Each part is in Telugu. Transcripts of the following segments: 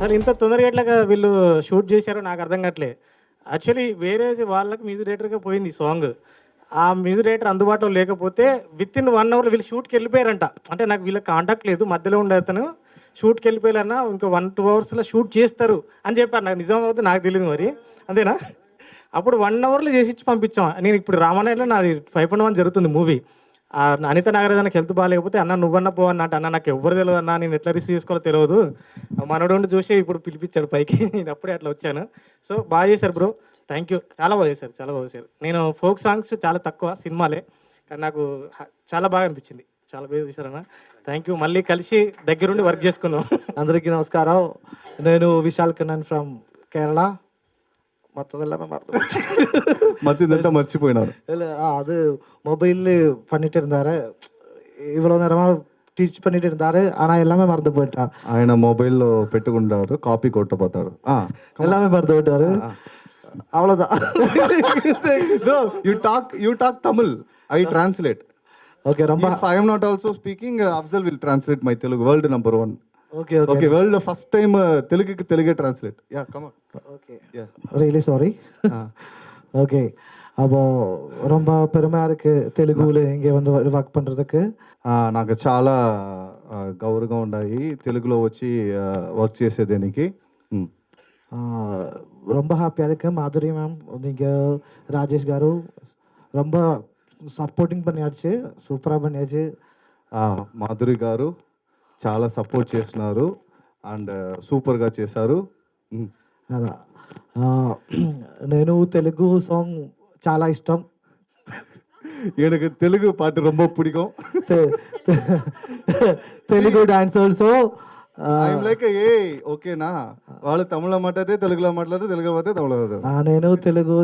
అసలు ఇంత తొందరగా ఎట్లాగా వీళ్ళు షూట్ చేశారో నాకు అర్థం కావట్లే. యాక్చువల్లీ వేరే వాళ్ళకి మ్యూజిక్ డైరెక్టర్గా పోయింది ఈ సాంగ్. ఆ మ్యూజిక్ డైరెక్టర్ అందుబాటులో లేకపోతే వితిన్ 1 అవర్లో వీళ్ళు షూట్కి వెళ్ళిపోయారంట. అంటే నాకు వీళ్ళకి కాంటాక్ట్ లేదు, మధ్యలో ఉండే అతను షూట్కి వెళ్ళిపోయారన్నా ఇంకో 1-2 అవర్స్లో షూట్ చేస్తారు అని చెప్పారు. నాకు నిజం అవుతుంది నాకు తెలియదు మరి, అంతేనా? అప్పుడు 1 అవర్లో చేసి ఇచ్చి పంపించాం. నేను ఇప్పుడు రామానాయుడులో నాది 5.1 జరుగుతుంది మూవీ. అనిత నాగరాజ్ నాకు హెల్త్ బాగాలేకపోతే అన్న నువ్వన్నా పో అన్న అంటే, అన్న నాకు ఎవ్వరు తెలియదు అన్న, నేను ఎట్లా రిసీవ్ చేసుకోవాలో తెలియదు, మనోడు చూసి ఇప్పుడు పిలిపించాడు పైకి, నేను అప్పుడే అట్లా వచ్చాను. సో బాగా చేశారు బ్రో, థ్యాంక్ యూ. చాలా బాగా చేశారు, చాలా బాగా చేశారు. నేను ఫోక్ సాంగ్స్ చాలా తక్కువ సినిమాలే, కానీ నాకు చాలా బాగా అనిపించింది. చాలా బాగా చేశారన్న, థ్యాంక్ యూ. మళ్ళీ కలిసి దగ్గరుండి వర్క్ చేసుకుందాం. అందరికీ నమస్కారం. నేను విశాల్ కన్నన్ ఫ్రమ్ కేరళ. மற்றதெல்லாமே மறந்து மற்றதெல்லாம் மறைச்சிపోయినారు. இல்லை அது மொபைல் பண்ணிட்டு இருந்தாரு, இவ்வளோ நேரமாக టీచ్ பண்ணிட்டு இருந்தாரு, ஆனால் எல்லாமே மறந்து போயிட்டான். ఆయన మొబైల్లో పెట్టుకుంటారు, కాపీ కొట్టపోతాడు, எல்லாமே மறந்து போயிட்டாரு. அவ்வளோதான். You talk Tamil, I translate. Okay ரொம்ப I am not also speaking, Afzal will translate my Telugu, world number 1. Okay okay world first time తెలుగుకి తెలుగే translate. Yeah come on. Okay really sorry. Okay அப்போ ரொம்ப பெருமையாக இருக்குது தெலுங்குல இங்கே வந்து వర్క్ பண்ணுறதுக்கு. నాకు చాలా గౌరవంగా ఉన్నాయి తెలుగులో వచ్చి వర్క్ చేసేదానికి. ரொம்ப హ్యాపీగా இருக்கு. మాధురి మ్యామ్, நீங்கள் ராஜேஷ் గారు ரொம்ப సపోర్టింగ్ பண்ணியாச்சு, సూపరాக பண்ணியாச்சு. మాధురి గారు చాలా సపోర్ట్ చేస్తున్నారు అండ్ సూపర్గా చేశారు. అదా నేను తెలుగు సాంగ్ చాలా ఇష్టం. எனக்கு తెలుగు పాట ரொம்ப பிடிக்கும். Telugu dance also. I'm like ఏ ఓకేనా, వాళ్ళు తమిళలో మాట్లాడితే తెలుగులో మాట్లాడితే తెలుగులో మాట్లాడితే తమిళ. నేను తెలుగు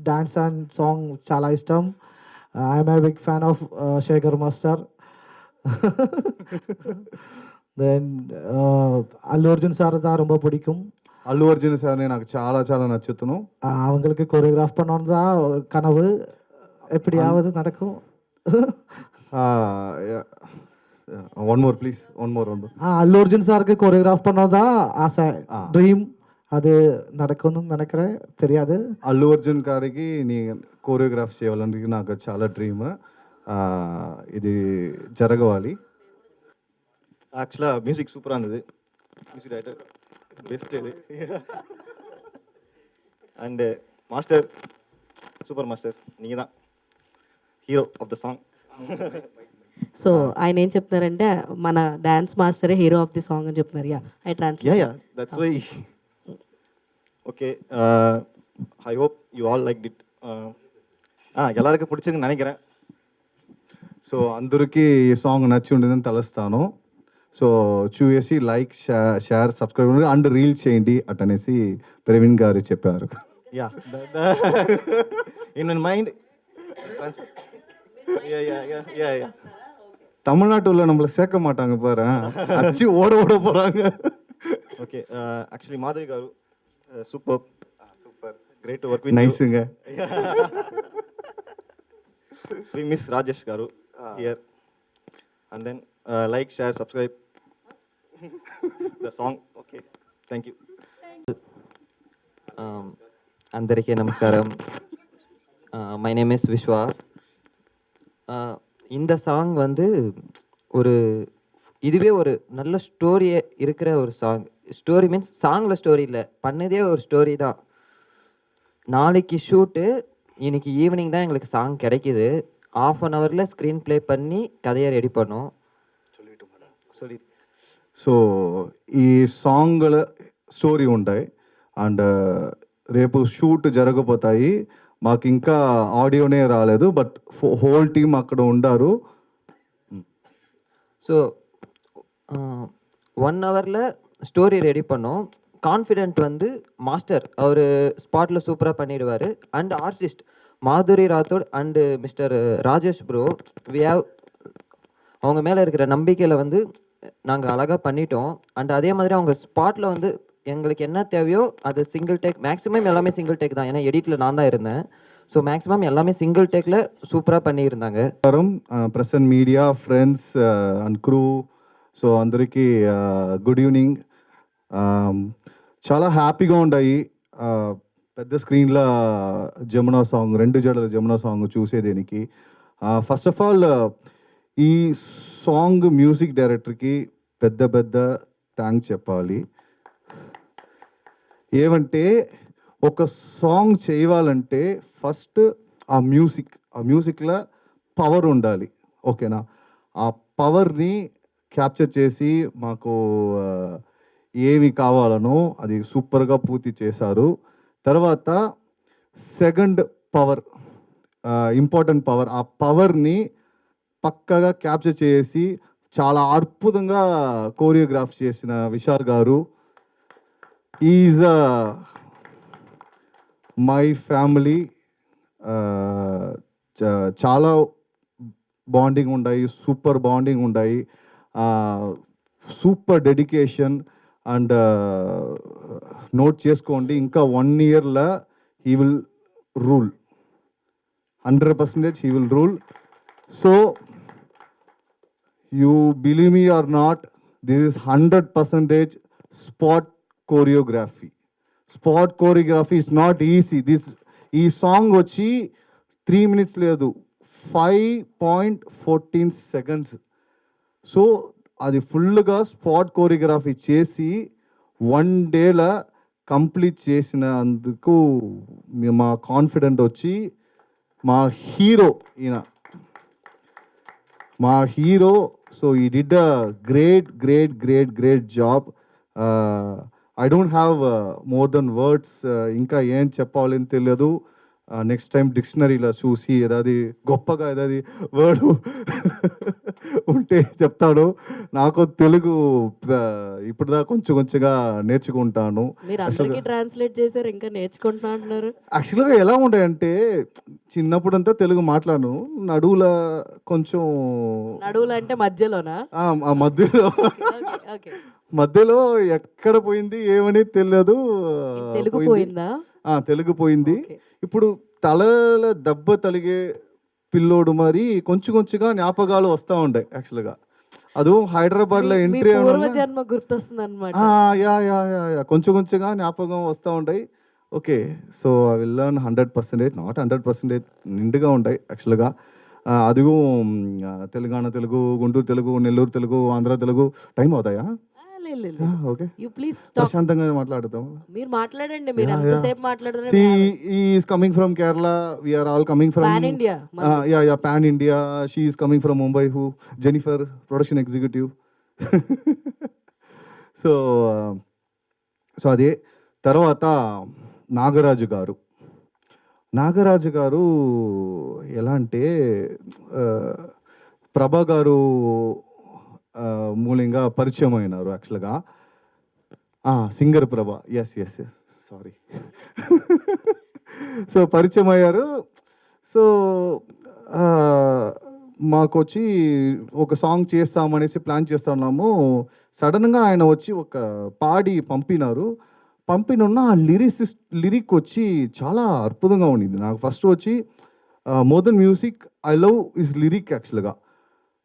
డాన్స్ అండ్ సాంగ్ చాలా ఇష్టం. I'm a big fan of Shekhar master. Then Allu Arjun sir தான் ரொம்ப பிடிக்கும். అల్లు అర్జున్ సార్ నాకు చాలా చాలా నచ్చుతును. அவங்களுக்கு கொரியோகிராஃப் பண்ணணும் தான் கனவு, எப்படியாவது நடக்கும். One more please, one more. Allu Arjun சாருக்கு கொரியோகிராஃப் பண்ணணும் தான் ஆசை, డ్రీమ్. అది நடக்கும்னு நினைக்கிறேன், தெரியாது. అల్లు అర్జున్ గారికి నీ కోరియోగ్రాఫ్ చేయాలని నాకు చాలా డ్రీమ్. ఇది జరగవాలి. యాక్చువల్గా మ్యూజిక్ సూపర్ இருந்தது, మ్యూజిక్ డైరెక్టర్ బెస్ట్ ఇది. అండ్ మాస్టర్, సూపర్ మాస్టర్, நீங்கள் தான் hero of the song. So ఆయన ఏం చెప్తున్నారంటే మన డాన్స్ మాస్టరే హీరో ఆఫ్ ది సాంగ్ అని చెప్తున్నారు. Yeah I translate. Yeah that's why. Okay, I hope you all like it. எல்லாருக்கும் பிடிச்சிருக்குன்னு நினைக்கிறேன். సో అందరికీ ఈ సాంగ్ నచ్చి ఉండేదని తలుస్తాను. సో చూసి like share subscribe and reel చేయండి అటనేసి ప్రవీణ్ గారు చెప్పారు. Yeah in mind. தமிழ்நாட்டுல நம்மள சேர்க்க மாட்டாங்க பாரு, அச்சு ஓட ஓட போறாங்க. Okay, actually Madhuri garu super super great work with నైస్గా. We miss Rajesh garu here. And then like share subscribe the song. Okay, thank you. అందరికీ నమస్కారం. My name is Viswa. இந்த சாங் வந்து ஒரு இதுவே ஒரு நல்ல ஸ்டோரியே இருக்கிற ஒரு சாங். ஸ்டோரி மீன்ஸ் சாங்கில் ஸ்டோரி இல்லை, பண்ணதே ஒரு ஸ்டோரி தான். நாளைக்கு ஷூட்டு, இன்னைக்கு ஈவினிங் தான் எங்களுக்கு சாங் கிடைக்கிது. 1/2 ஹவரில் ஸ்க்ரீன் ப்ளே பண்ணி கதையை ரெடி பண்ணோம். சொல்லி సో ఈ సాంగ్ల స్టోరీ ఉంటాయి అండ్ రేపు షూట్ జరగబోతాయి. మాకు ఇంకా ఆడియోనే రాలేదు, బట్ హోల్ టీమ్ అక్కడ ఉండారు. ஸோ 1 ஹவரில் ஸ்டோரி ரெடி பண்ணோம். கான்ஃபிடென்ட் வந்து மாஸ்டர் அவர் ஸ்பாட்டில் சூப்பராக பண்ணிடுவார். And artist Madhuri Rathod and mister Rajesh bro, we have அவங்க மேலே இருக்கிற நம்பிக்கையில் வந்து நாங்கள் அழகாக பண்ணிட்டோம். அண்ட் அதே மாதிரி அவங்க ஸ்பாட்டில் வந்து எங்களுக்கு என்ன தேவையோ அது சிங்கிள் டேக், மேக்ஸிமம் எல்லாமே சிங்கிள் டேக் தான். ஏன்னா எடிட்டில் நான் தான் இருந்தேன். ஸோ மேக்ஸிமம் எல்லாமே சிங்கிள் டேக்கில் சூப்பராக பண்ணியிருந்தாங்க. Present media friends and crew, so అందరికీ గుడ్ ఈవినింగ్. చాలా హ్యాపీగా ఉన్నాయి. పెద్ద స్క్రీన్లో జమునా సాంగ్, 2 జడల జమునా సాంగ్ చూసేదేనికి. ఫస్ట్ ఆఫ్ ఆల్ ఈ సాంగ్ మ్యూజిక్ డైరెక్టర్కి పెద్ద పెద్ద థ్యాంక్స్ చెప్పాలి. ఏమంటే ఒక సాంగ్ చేయాలంటే ఫస్ట్ ఆ మ్యూజిక్లో పవర్ ఉండాలి, ఓకేనా? ఆ పవర్ని క్యాప్చర్ చేసి మాకు ఏమి కావాలనో అది సూపర్గా పూర్తి చేశారు. తర్వాత సెకండ్ పవర్, ఇంపార్టెంట్ పవర్, ఆ పవర్ని పక్కగా క్యాప్చర్ చేసి చాలా అద్భుతంగా కోరియోగ్రాఫ్ చేసిన Vishal garu. Is my family. చాలా బాండింగ్ ఉన్నాయి, సూపర్ బాండింగ్ ఉన్నాయి, సూపర్ డెడికేషన్. అండ్ నోట్ చేసుకోండి, ఇంకా 1 yearలో he will rule, 100% he will rule. So you believe me or not, this is 100% spot choreography. Spot choreography is not easy. ఈ సాంగ్ వచ్చి 3 minutes లేదు, 5.14 seconds. సో అది ఫుల్గా స్పాట్ కోరియోగ్రఫీ చేసి 1 dayలో కంప్లీట్ చేసినందుకు మా కాన్ఫిడెంట్ వచ్చి మా హీరో ఈయన, మా హీరో. సో ఈ did a great job. I don't have more than words. ఇంకా ఏం చెప్పాలని తెలియదు. నెక్స్ట్ టైం డిక్షనరీలో చూసి ఏదాది గొప్పగా ఏదాది వర్డ్ ఉంటే చెప్తాడు. నాకు తెలుగు ఇప్పుడుదా కొంచెంగా నేర్చుకుంటాను. మీరు అందరికీ ట్రాన్స్లేట్ చేశారు, ఇంకా నేర్చుకుంటున్నా అంటున్నారు. యాక్చువల్గా ఎలా ఉంటాయంటే చిన్నప్పుడంతా తెలుగు మాట్లాడను, నడువుల కొంచెం నడువులు అంటే మధ్యలోనా? ఆ మధ్యలో ఓకే. మధ్యలో ఎక్కడ పోయింది ఏమని తెలియదు. తెలుగు పోయిందా? తెలుగు పోయింది. ఇప్పుడు తల దెబ్బ తలిగే పిల్లోడు మరి కొంచెంగా జ్ఞాపకాలు వస్తూ ఉంటాయి. యాక్చువల్గా అది హైదరాబాద్లో ఎంట్రీ జన్మ గుర్తొస్తుంది అనమాట. యా కొంచెంగా జ్ఞాపకం వస్తూ ఉంటాయి. Okay, so I will learn 100%, not 100% నిండుగా ఉంటాయి యాక్చువల్గా. అదిగో తెలంగాణ తెలుగు, గుంటూరు తెలుగు, నెల్లూరు తెలుగు, ఆంధ్ర తెలుగు టైం అవుతాయా? ఓకే, యు ప్లీజ్ ప్రశాంతంగా మాట్లాడతాం. మీరు మాట్లాడండి, మీరు ఎంతసేపు మాట్లాడుతున్నారు. See, he is coming from Kerala. We are all coming from Pan India. Yeah, Pan India. She is coming from Mumbai. Who? Jennifer, production executive. So అదే. తర్వాత నాగరాజు గారు ఎలా అంటే ప్రభా గారు మూలంగా పరిచయం అయినారు యాక్చువల్గా. సింగర్ ప్రభా, ఎస్ సారీ. సో పరిచయం అయ్యారు. సో మాకు వచ్చి ఒక సాంగ్ చేస్తామనేసి ప్లాన్ చేస్తున్నాము. సడన్గా ఆయన వచ్చి ఒక పాడి పంపినున్న ఆ లిరిక్ వచ్చి చాలా అద్భుతంగా ఉండింది. నాకు ఫస్ట్ వచ్చి more than music I love is lyric. యాక్చువల్గా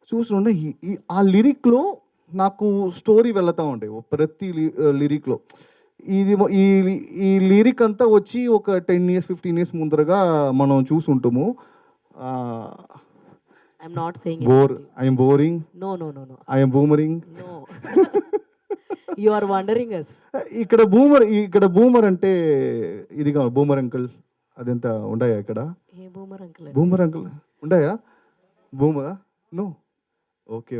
చూస్తుంటే ఆ లిరిక్లో నాకు స్టోరీ వెళ్తూ ఉంటాయి ప్రతి లిరిక్లో. ఈ లిరిక్ అంతా వచ్చి ఒక 10 years 15 years ముందరగా మనం చూసుంటాము. I'm not saying I am boring. No. I am boomering. No. You are wondering us. ఇక్కడ బూమర్ అంటే ఇది కాదు, బూమర్ అంకుల్ అదంతా ఉండాయా ఇక్కడ? ఏ బూమర్ అంకుల్? బూమర్ అంకుల్ ఉండాయా? బూమరా? No. Okay.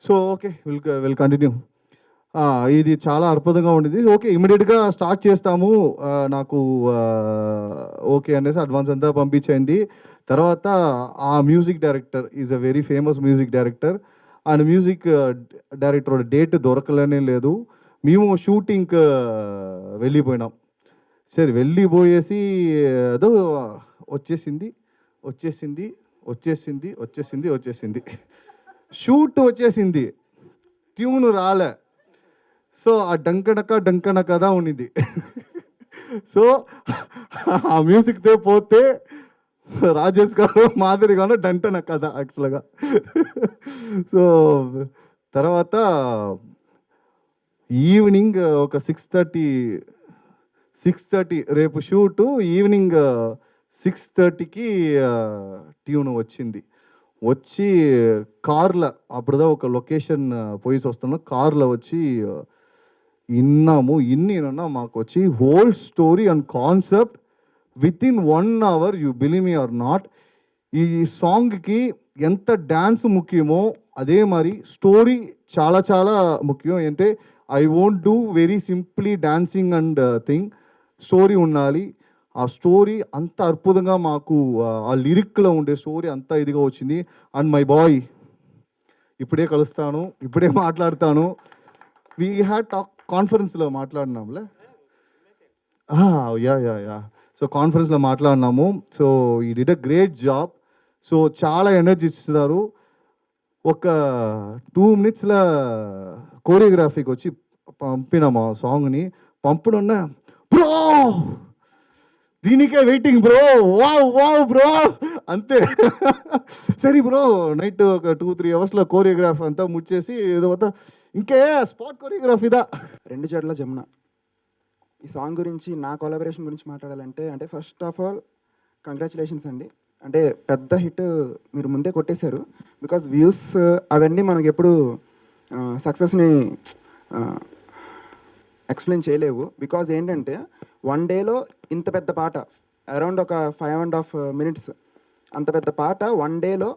So okay, will continue. ఇది చాలా అద్భుతంగా ఉండేది. ఓకే, ఇమీడియట్గా స్టార్ట్ చేస్తాము. నాకు ఓకే అనేసి అడ్వాన్స్ అంతా పంపించండి. తర్వాత ఆ music director is a very famous music director. ఆయన మ్యూజిక్ డైరెక్టర్ డేట్ దొరకలేనే లేదు. మేము షూటింగ్కి వెళ్ళిపోయినాం. సరే వెళ్ళిపోయేసి ఏదో వచ్చేసింది. షూట్ వచ్చేసింది, ట్యూన్ రాలే. సో ఆ డంకనకదా ఉండింది. సో ఆ మ్యూజిక్తో పోతే రాజేష్ గారు మాదిరిగాను డంటన కథ యాక్చువల్గా. సో తర్వాత ఈవినింగ్ ఒక 6:30 రేపు షూటు ఈవినింగ్ 6:30కి ట్యూన్ వచ్చింది. వచ్చి కార్లో అప్పుడుదా ఒక లొకేషన్ పోయి వస్తున్నాం, కార్లో వచ్చి ఇన్నా మాకు వచ్చి whole story and concept with in 1 hour, you believe me or not. ఈ సాంగ్కి ఎంత డ్యాన్స్ ముఖ్యమో అదే మరి స్టోరీ చాలా చాలా ముఖ్యం. అంటే I won't do very simply dancing and thing, story ఉండాలి. ఆ స్టోరీ అంత అద్భుతంగా మాకు ఆ లిరిక్లో ఉండే స్టోరీ అంత ఇదిగా వచ్చింది. అండ్ మై బాయ్ ఇప్పుడే కలుస్తాను, ఇప్పుడే మాట్లాడతాను. వీ హ్యాడ్ టాక్ కాన్ఫరెన్స్లో మాట్లాడినాంలే. యా సో కాన్ఫరెన్స్లో మాట్లాడినాము. సో ఈ did a great job. So చాలా ఎనర్జీ ఇస్తున్నారు. ఒక 2 minutesలో కోరియోగ్రాఫీకి వచ్చి పంపినాము ఆ సాంగ్ని. పంపుడున్న బ్రో దీనికే వెయిటింగ్ బ్రో, వావ్ బ్రో అంతే. సరే బ్రో నైట్ ఒక 2-3 hours కోరియోగ్రాఫ్ అంతా ముచ్చేసి ఏదో ఇంకే స్పాట్ కోరియోగ్రఫీదా 2 జడల జమున ఈ సాంగ్ గురించి, నా కొలాబరేషన్ గురించి మాట్లాడాలంటే, అంటే ఫస్ట్ ఆఫ్ ఆల్ కంగ్రాచులేషన్స్ అండి. అంటే పెద్ద హిట్ మీరు ముందే కొట్టేశారు. బికాజ్ వ్యూస్ అవన్నీ మనకి ఎప్పుడు సక్సెస్ని ఎక్స్ప్లెయిన్ చేయలేవు. బికాజ్ ఏంటంటే 1 dayలో ఇంత పెద్ద పాట, అరౌండ్ ఒక 5.5 minutes అంత పెద్ద పాట 1 dayలో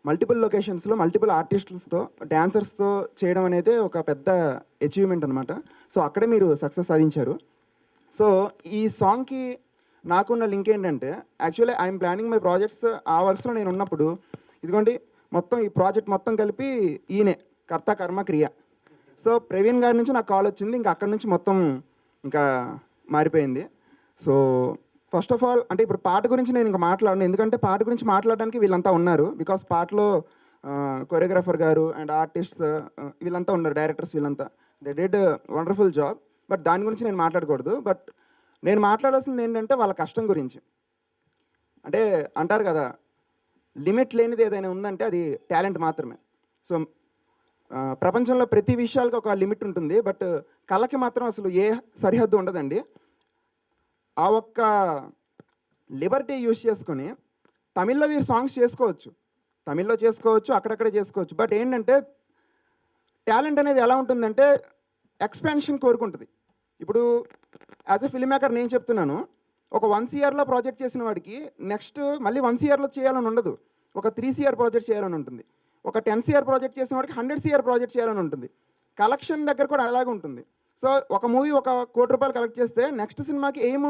మల్టిపుల్ లొకేషన్స్లో మల్టిపుల్ ఆర్టిస్టులతో డ్యాన్సర్స్తో చేయడం అనేది ఒక పెద్ద అచీవ్మెంట్ అనమాట. సో అక్కడే మీరు సక్సెస్ సాధించారు. సో ఈ సాంగ్కి నాకున్న లింక్ ఏంటంటే, actually I'm planning my projects. ఆ వర్క్స్లో నేను ఉన్నప్పుడు ఇదిగోండి మొత్తం ఈ ప్రాజెక్ట్ మొత్తం కలిపి ఈయనే కర్త కర్మ క్రియ. సో ప్రవీణ్ గారి నుంచి నాకు కాల్ వచ్చింది. ఇంకా అక్కడి నుంచి మొత్తం ఇంకా మారిపోయింది. సో ఫస్ట్ ఆఫ్ ఆల్ అంటే ఇప్పుడు పాట గురించి నేను ఇంకా మాట్లాడను, ఎందుకంటే పాట గురించి మాట్లాడడానికి వీళ్ళంతా ఉన్నారు. బికాస్ పాటలో కొరియోగ్రాఫర్ గారు అండ్ ఆర్టిస్ట్స్ వీళ్ళంతా ఉన్నారు, డైరెక్టర్స్ వీళ్ళంతా. They did wonderful job. But దాని గురించి నేను మాట్లాడకూడదు. బట్ నేను మాట్లాడాల్సింది ఏంటంటే వాళ్ళ కష్టం గురించి. అంటే అంటారు కదా, లిమిట్ లేనిది ఏదైనా ఉందంటే అది టాలెంట్ మాత్రమే. సో ప్రపంచంలో ప్రతి విషయాలకు ఒక లిమిట్ ఉంటుంది, బట్ కళకి మాత్రం అసలు ఏ సరిహద్దు ఉండదండి. ఆ ఒక్క లిబర్టీ యూజ్ చేసుకొని తమిళ్లో వీరు సాంగ్స్ చేసుకోవచ్చు, తమిళ్లో చేసుకోవచ్చు, అక్కడక్కడే చేసుకోవచ్చు. బట్ ఏంటంటే టాలెంట్ అనేది ఎలా ఉంటుందంటే ఎక్స్పాన్షన్ కోరుకుంటుంది. ఇప్పుడు యాజ్ ఎ ఫిల్మ్ మేకర్ నేను చెప్తున్నాను, ఒక 1 CRలో ప్రాజెక్ట్ చేసిన వాడికి నెక్స్ట్ మళ్ళీ 1 CRలో చేయాలని ఉండదు, ఒక 3 CR ప్రాజెక్ట్ చేయాలని ఉంటుంది. ఒక 10 CR ప్రాజెక్ట్ చేసిన వాడికి 100 CR ప్రాజెక్ట్ చేయాలని ఉంటుంది. కలెక్షన్ దగ్గర కూడా అలాగే ఉంటుంది. సో ఒక మూవీ ఒక 1 కోటి రూపాయలు కలెక్ట్ చేస్తే నెక్స్ట్ సినిమాకి ఎయిమ్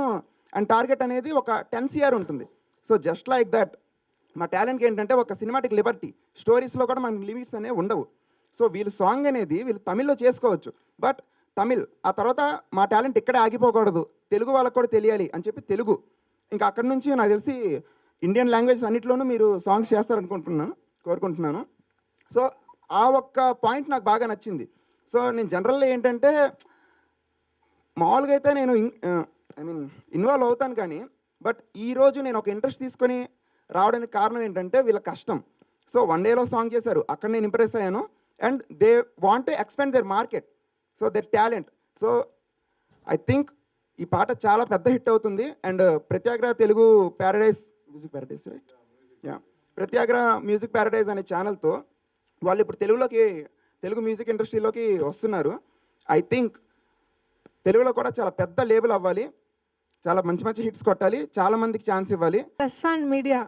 అండ్ టార్గెట్ అనేది ఒక 10 CR ఉంటుంది. సో జస్ట్ లైక్ దట్ మా టాలెంట్కి ఏంటంటే ఒక సినిమాటిక్ లిబర్టీ, స్టోరీస్లో కూడా మనకి లిమిట్స్ అనేవి ఉండవు. సో వీళ్ళు సాంగ్ అనేది వీళ్ళు తమిళ్లో చేసుకోవచ్చు, బట్ తమిళ్ ఆ తర్వాత మా టాలెంట్ ఇక్కడే ఆగిపోకూడదు, తెలుగు వాళ్ళకి కూడా తెలియాలి అని చెప్పి తెలుగు, ఇంకా అక్కడి నుంచి నాకు తెలిసి ఇండియన్ లాంగ్వేజ్ అన్నింటిలోనూ మీరు సాంగ్స్ కోరుకుంటున్నాను. సో ఆ ఒక్క పాయింట్ నాకు బాగా నచ్చింది. సో నేను జనరల్గా ఏంటంటే మామూలుగా అయితే నేను ఇన్వాల్వ్ అవుతాను, కానీ బట్ ఈరోజు నేను ఒక ఇంట్రెస్ట్ తీసుకొని రావడానికి కారణం ఏంటంటే వీళ్ళ కష్టం. సో 1 dayలో సాంగ్ చేశారు, అక్కడ నేను ఇంప్రెస్ అయ్యాను. And they want to expand their market, so their talent. So I think ఈ పాట చాలా పెద్ద హిట్ అవుతుంది. And Pratyagraha Telugu music paradise right, yeah, Pratyagraha music paradise అనే ఛానల్తో వాళ్ళు ఇప్పుడు తెలుగు మ్యూజిక్ ఇండస్ట్రీలోకి వస్తున్నారు. ఐ థింక్ తెలుగులో కూడా చాలా పెద్ద లేబుల్ అవ్వాలి, చాలా మంచి మంచి హిట్స్ కొట్టాలి, చాలా మందికి ఛాన్స్ ఇవ్వాలి. ప్రెస్ అండ్ మీడియా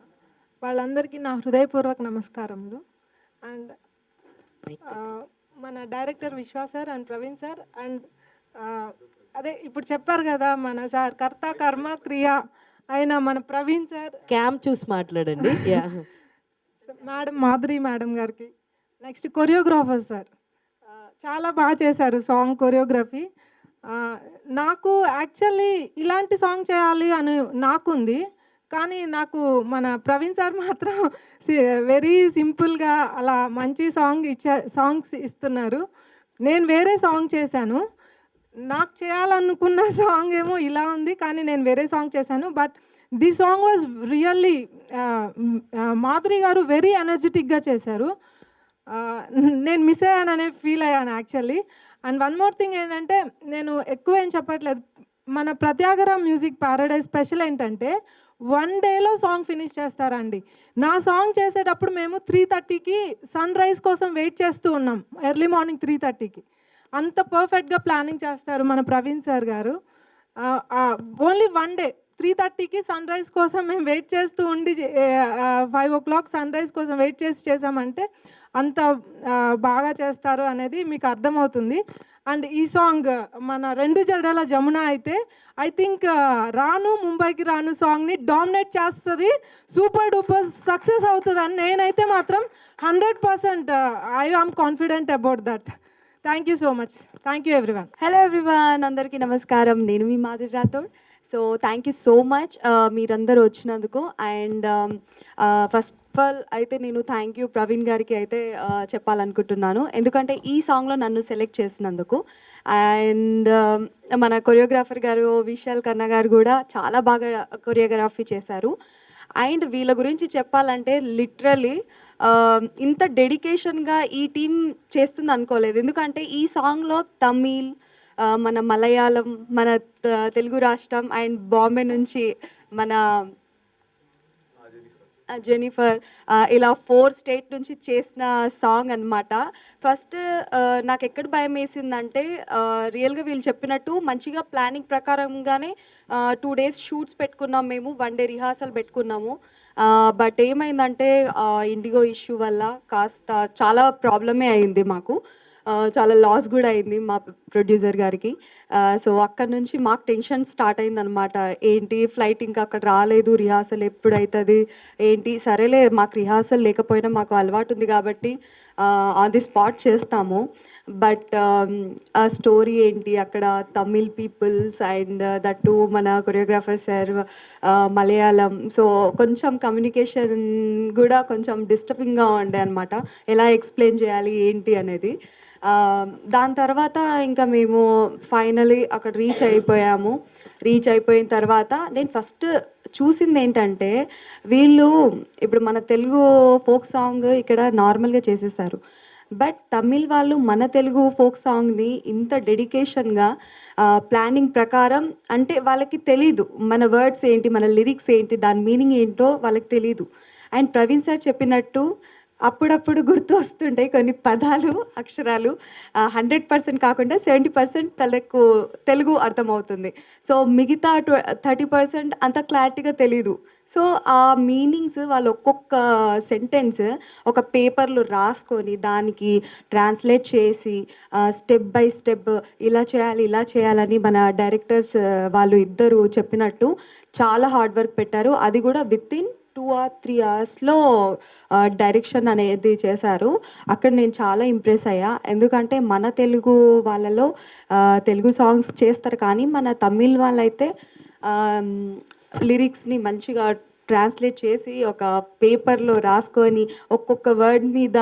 వాళ్ళందరికీ నా హృదయపూర్వక నమస్కారములు. అండ్ మన director Vishwa sir and Praveen sir and అదే ఇప్పుడు చెప్పారు కదా మన సార్ కర్త కర్మ క్రియ అయిన మన ప్రవీణ్ సార్, క్యామ్ చూసి మాట్లాడండి. మేడం మాధురి మేడం గారికి, నెక్స్ట్ కొరియోగ్రాఫర్ సార్ చాలా బాగా చేశారు సాంగ్ కొరియోగ్రఫీ. నాకు యాక్చువల్లీ ఇలాంటి సాంగ్ చేయాలి అని నాకుంది, కానీ నాకు మన ప్రవీణ్ సార్ మాత్రం వెరీ సింపుల్గా అలా మంచి సాంగ్స్ ఇస్తున్నారు. నేను వేరే సాంగ్ చేశాను, నాకు చేయాలనుకున్న సాంగ్ ఏమో ఇలా ఉంది, కానీ నేను వేరే సాంగ్ చేశాను. But the song was really Madhuri గారు వెరీ ఎనర్జెటిక్గా చేశారు. నేను మిస్ అయ్యాననే ఫీల్ అయ్యాను actually. And one more thing ఏంటంటే, నేను ఎక్కువ ఏం చెప్పట్లేదు, మన ప్రత్యాగర మ్యూజిక్ ప్యారడైజ్ స్పెషల్ ఏంటంటే 1 డేలో సాంగ్ ఫినిష్ చేస్తారండి. నా సాంగ్ చేసేటప్పుడు మేము 3:30కి సన్ రైజ్ కోసం వెయిట్ చేస్తూ ఉన్నాం, ఎర్లీ మార్నింగ్ 3:30కి. అంత పర్ఫెక్ట్గా ప్లానింగ్ చేస్తారు మన ప్రవీణ్ సార్ గారు. ఓన్లీ 1 డే 3:30కి సన్ రైజ్ కోసం మేము వెయిట్ చేస్తూ ఉండి 5 o'clock సన్ రైజ్ కోసం వెయిట్ చేసామంటే అంత బాగా చేస్తారు అనేది మీకు అర్థమవుతుంది. అండ్ ఈ సాంగ్ మన 2 జడల జమున అయితే ఐ థింక్ రాను ముంబైకి రాను సాంగ్ని డామినేట్ చేస్తుంది, సూపర్ డూపర్ సక్సెస్ అవుతుంది అని నేనైతే మాత్రం 100% I am confident about that. Thank you so much. Thank you everyone. Hello everyone, అందరికీ నమస్కారం. నేను మీ Madhuri Rathod. So thank you so much మీరందరూ వచ్చినందుకు. అండ్ ఫస్ట్ ఆఫ్ ఆల్ అయితే నేను థ్యాంక్ యూ ప్రవీణ్ గారికి అయితే చెప్పాలనుకుంటున్నాను, ఎందుకంటే ఈ సాంగ్లో నన్ను సెలెక్ట్ చేసినందుకు. అండ్ మన కొరియోగ్రాఫర్ గారు విశాల్ కన్నా గారు కూడా చాలా బాగా కొరియోగ్రఫీ చేశారు. అండ్ వీళ్ళ గురించి చెప్పాలంటే లిటరలీ ఇంత డెడికేషన్గా ఈ టీం చేస్తుంది అనుకోలేదు. ఎందుకంటే ఈ సాంగ్లో తమిళ్, మన మలయాళం, మన తెలుగు రాష్ట్రం అండ్ బాంబే నుంచి మన జెనిఫర్, ఇలా 4 స్టేట్ నుంచి చేసిన సాంగ్ అనమాట. ఫస్ట్ నాకు ఎక్కడ భయం వేసిందంటే, రియల్గా వీళ్ళు చెప్పినట్టు మంచిగా ప్లానింగ్ ప్రకారంగానే 2 days షూట్స్ పెట్టుకున్నాం మేము, 1 day రిహార్సల్ పెట్టుకున్నాము. బట్ ఏమైందంటే ఇండిగో ఇష్యూ వల్ల కాస్త చాలా ప్రాబ్లమే అయింది మాకు, చాలా లాస్ కూడా అయింది మా ప్రొడ్యూసర్ గారికి. సో అక్కడ నుంచి మాకు టెన్షన్ స్టార్ట్ అయిందనమాట. ఏంటి ఫ్లైట్ ఇంకా అక్కడ రాలేదు, రిహార్సల్ ఎప్పుడు అవుతుంది ఏంటి, సరేలే మాకు రిహార్సల్ లేకపోయినా మాకు అలవాటు ఉంది కాబట్టి ఆన్ ది స్పాట్ చేస్తాము. బట్ ఆ స్టోరీ ఏంటి, అక్కడ తమిళ్ పీపుల్స్ అండ్ దట్టు మన కొరియోగ్రాఫర్ సార్ మలయాళం, సో కొంచెం కమ్యూనికేషన్ కూడా కొంచెం డిస్టర్బింగ్గా ఉండే అనమాట, ఎలా ఎక్స్ప్లెయిన్ చేయాలి ఏంటి అనేది. దాని తర్వాత ఇంకా మేము ఫైనలీ అక్కడ రీచ్ అయిపోయాము. రీచ్ అయిపోయిన తర్వాత నేను ఫస్ట్ చూసింది ఏంటంటే, వీళ్ళు ఇప్పుడు మన తెలుగు ఫోక్ సాంగ్ ఇక్కడ నార్మల్గా చేసేసారు, బట్ తమిళ్ వాళ్ళు మన తెలుగు ఫోక్ సాంగ్ని ఇంత డెడికేషన్గా ప్లానింగ్ ప్రకారం, అంటే వాళ్ళకి తెలీదు మన వర్డ్స్ ఏంటి, మన లిరిక్స్ ఏంటి, దాని మీనింగ్ ఏంటో వాళ్ళకి తెలీదు. అండ్ ప్రవీణ్ సార్ చెప్పినట్టు అప్పుడప్పుడు గుర్తు వస్తుంటాయి కొన్ని పదాలు, అక్షరాలు. 100% కాకుండా 70% తెలుగు అర్థమవుతుంది. సో మిగతా 30% అంత క్లారిటీగా తెలీదు. సో ఆ మీనింగ్స్ వాళ్ళు ఒక్కొక్క సెంటెన్స్ ఒక పేపర్లో రాసుకొని దానికి ట్రాన్స్లేట్ చేసి స్టెప్ బై స్టెప్ ఇలా చేయాలి ఇలా చేయాలని మన డైరెక్టర్స్ వాళ్ళు ఇద్దరు చెప్పినట్టు చాలా హార్డ్ వర్క్ పెట్టారు. అది కూడా వితిన్ 2 or 3 hours డైరెక్షన్ అనేది చేశారు. అక్కడ నేను చాలా ఇంప్రెస్ అయ్యా, ఎందుకంటే మన తెలుగు వాళ్ళలో తెలుగు సాంగ్స్ చేస్తారు, కానీ మన తమిళ్ వాళ్ళైతే లిరిక్స్ని మంచిగా ట్రాన్స్లేట్ చేసి ఒక పేపర్లో రాసుకొని ఒక్కొక్క వర్డ్ మీద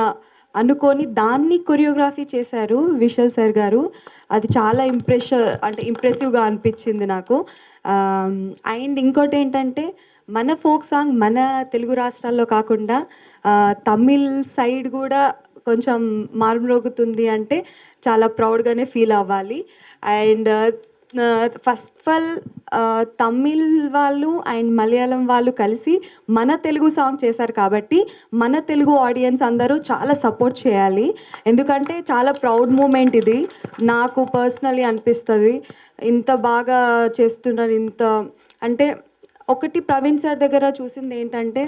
అనుకొని దాన్ని కొరియోగ్రఫీ చేశారు విశాల్ సార్ గారు. అది చాలా ఇంప్రెసివ్గా అనిపించింది నాకు. అండ్ ఇంకోటి ఏంటంటే, మన ఫోక్ సాంగ్ మన తెలుగు రాష్ట్రాల్లో కాకుండా తమిళ్ సైడ్ కూడా కొంచెం మారుమ్రోగుతుంది అంటే చాలా ప్రౌడ్గానే ఫీల్ అవ్వాలి. And first of all Tamil వాళ్ళు అండ్ మలయాళం వాళ్ళు కలిసి మన తెలుగు సాంగ్ చేశారు కాబట్టి మన తెలుగు ఆడియన్స్ అందరూ చాలా సపోర్ట్ చేయాలి, ఎందుకంటే చాలా ప్రౌడ్ మూమెంట్ ఇది. నాకు పర్సనలీ అనిపిస్తుంది ఇంత బాగా చేస్తున్నారు. ఇంత అంటే ఒకటి ప్రవీణ్ సార్ దగ్గర చూసింది ఏంటంటే,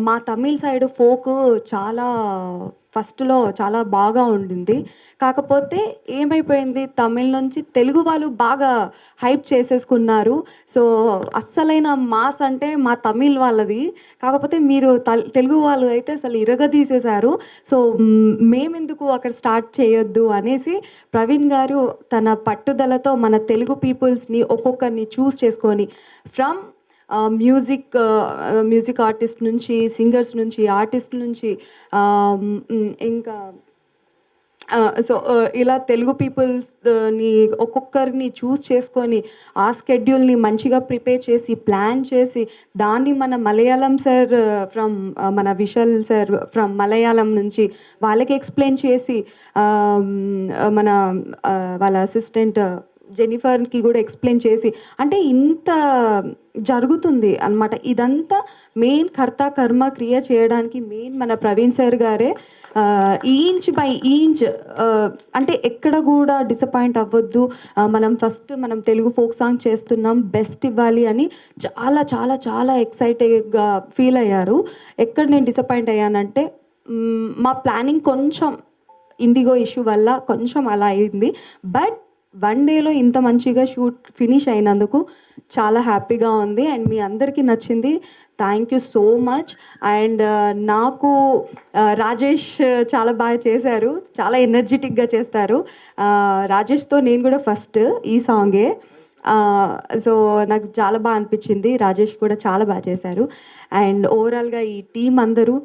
మా తమిళ్ సైడ్ ఫోక్ చాలా ఫస్ట్లో చాలా బాగా ఉండింది, కాకపోతే ఏమైపోయింది తమిళ్ నుంచి తెలుగు వాళ్ళు బాగా హైప్ చేసేసుకున్నారు. సో అస్సలైన మాస్ అంటే మా తమిళ్ వాళ్ళది, కాకపోతే మీరు తెలుగు వాళ్ళు అయితే అసలు ఇరగదీసేశారు. సో మేమెందుకు అక్కడ స్టార్ట్ చేయొద్దు అనేసి ప్రవీణ్ గారు తన పట్టుదలతో మన తెలుగు పీపుల్స్ని ఒక్కొక్కరిని చూస్ చేసుకొని ఫ్రమ్ మ్యూజిక్ ఆర్టిస్ట్ నుంచి, సింగర్స్ నుంచి, ఆర్టిస్ట్ నుంచి, ఇంకా సో ఇలా తెలుగు పీపుల్స్ని ఒక్కొక్కరిని చూస్ చేసుకొని ఆ స్కెడ్యూల్ని మంచిగా ప్రిపేర్ చేసి ప్లాన్ చేసి దాన్ని మన మలయాళం సార్ ఫ్రమ్ మన విశాల్ సార్ ఫ్రమ్ మలయాళం నుంచి వాళ్ళకి ఎక్స్ప్లెయిన్ చేసి మన వాళ్ళ అసిస్టెంట్ జెనిఫర్కి కూడా ఎక్స్ప్లెయిన్ చేసి అంటే ఇంత జరుగుతుంది అన్నమాట. ఇదంతా మెయిన్ కర్త కర్మ క్రియ చేయడానికి మెయిన్ మన ప్రవీణ్ సార్ గారే ఇంచ్ బై ఇంచ్ అంటే ఎక్కడ కూడా డిసప్పాయింట్ అవ్వద్దు, మనం తెలుగు ఫోక్ సాంగ్ చేస్తున్నాం, బెస్ట్ ఇవ్వాలి అని చాలా చాలా చాలా ఎక్సైటెడ్గా ఫీల్ అయ్యారు. ఎక్కడ నేను డిసప్పాయింట్ అయ్యానంటే మా ప్లానింగ్ కొంచెం ఇండిగో ఇష్యూ వల్ల కొంచెం అలా అయింది. బట్ 1 డేలో ఇంత మంచిగా షూట్ ఫినిష్ అయినందుకు చాలా హ్యాపీగా ఉంది అండ్ మీ అందరికీ నచ్చింది. Thank you so much. And నాకు రాజేష్ చాలా బాగా చేశారు, చాలా ఎనర్జెటిక్గా చేస్తారు. రాజేష్తో నేను కూడా ఫస్ట్ ఈ సాంగే, సో నాకు చాలా బాగా అనిపించింది. రాజేష్ కూడా చాలా బాగా చేశారు. అండ్ ఓవరాల్గా ఈ టీం అందరూ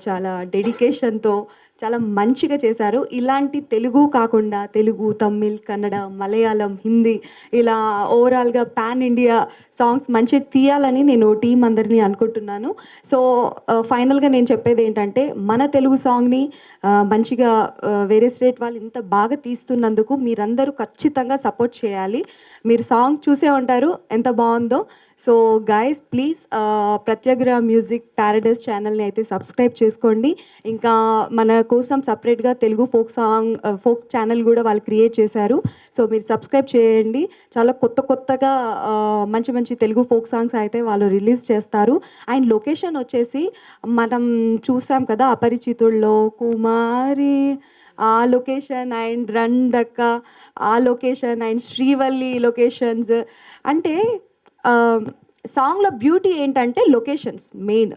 చాలా డెడికేషన్తో చాలా మంచిగా చేశారు. ఇలాంటి తెలుగు కాకుండా తెలుగు, తమిళ్, కన్నడ, మలయాళం, హిందీ ఇలా ఓవరాల్గా పాన్ ఇండియా సాంగ్స్ మంచి తీయాలని నేను టీం అందరినీ అనుకుంటున్నాను. సో ఫైనల్గా నేను చెప్పేది ఏంటంటే మన తెలుగు సాంగ్ని మంచిగా వేరే స్టేట్ వాళ్ళు ఇంత బాగా తీస్తున్నందుకు మీరందరూ ఖచ్చితంగా సపోర్ట్ చేయాలి. మీరు సాంగ్ చూసే ఉంటారు ఎంత బాగుందో. So guys please Pratyagraha music paradise ఛానల్ని అయితే సబ్స్క్రైబ్ చేసుకోండి. ఇంకా మన కోసం సపరేట్గా తెలుగు ఫోక్ ఛానల్ కూడా వాళ్ళు క్రియేట్ చేశారు. సో మీరు సబ్స్క్రైబ్ చేయండి. చాలా కొత్తగా మంచి మంచి తెలుగు ఫోక్ సాంగ్స్ అయితే వాళ్ళు రిలీజ్ చేస్తారు. అండ్ లొకేషన్ వచ్చేసి మనం చూసాం కదా అపరిచితుల్లో కుమారి ఆ లొకేషన్ అండ్ రండక్క ఆ లొకేషన్ అండ్ శ్రీవల్లి లొకేషన్స్. అంటే సాంగ్లో బ్యూటీ ఏంటంటే లొకేషన్స్ మెయిన్.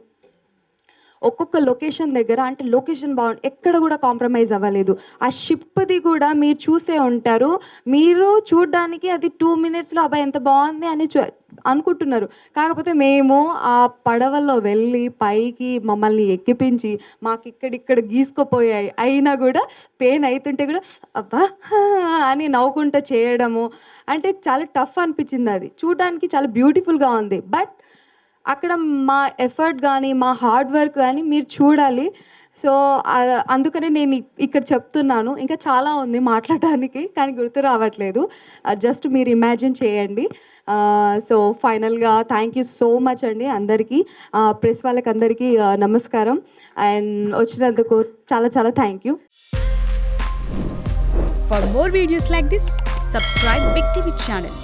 ఒక్కొక్క లొకేషన్ దగ్గర అంటే లొకేషన్ బాగుంది, ఎక్కడ కూడా కాంప్రమైజ్ అవ్వలేదు. ఆ షిప్ది కూడా మీరు చూసే ఉంటారు, మీరు చూడడానికి అది 2 minutesలో అబ్బాయి ఎంత బాగుంది అని అనుకుంటున్నారు. కాకపోతే మేము ఆ పడవల్లో వెళ్ళి పైకి మమ్మల్ని ఎక్కిపించి మాకు ఇక్కడిక్కడ గీసుకుపోయాయి అయినా కూడా పెయిన్ అవుతుంటే కూడా అబ్బా అని నవ్వుకుంటూ చేయడము అంటే చాలా టఫ్ అనిపించింది. అది చూడడానికి చాలా బ్యూటిఫుల్గా ఉంది. బట్ అక్కడ మా ఎఫర్ట్ కానీ మా హార్డ్ వర్క్ కానీ మీరు చూడాలి. సో అందుకనే నేను ఇక్కడ చెప్తున్నాను. ఇంకా చాలా ఉంది మాట్లాడడానికి కానీ గుర్తు రావట్లేదు. జస్ట్ మీరు ఇమాజిన్ చేయండి. సో ఫైనల్గా థ్యాంక్ యూ సో మచ్ అండి అందరికీ, ప్రెస్ వాళ్ళకి అందరికీ నమస్కారం. అండ్ వచ్చినందుకు చాలా చాలా thank you. For more videos like this, subscribe Big TV channel.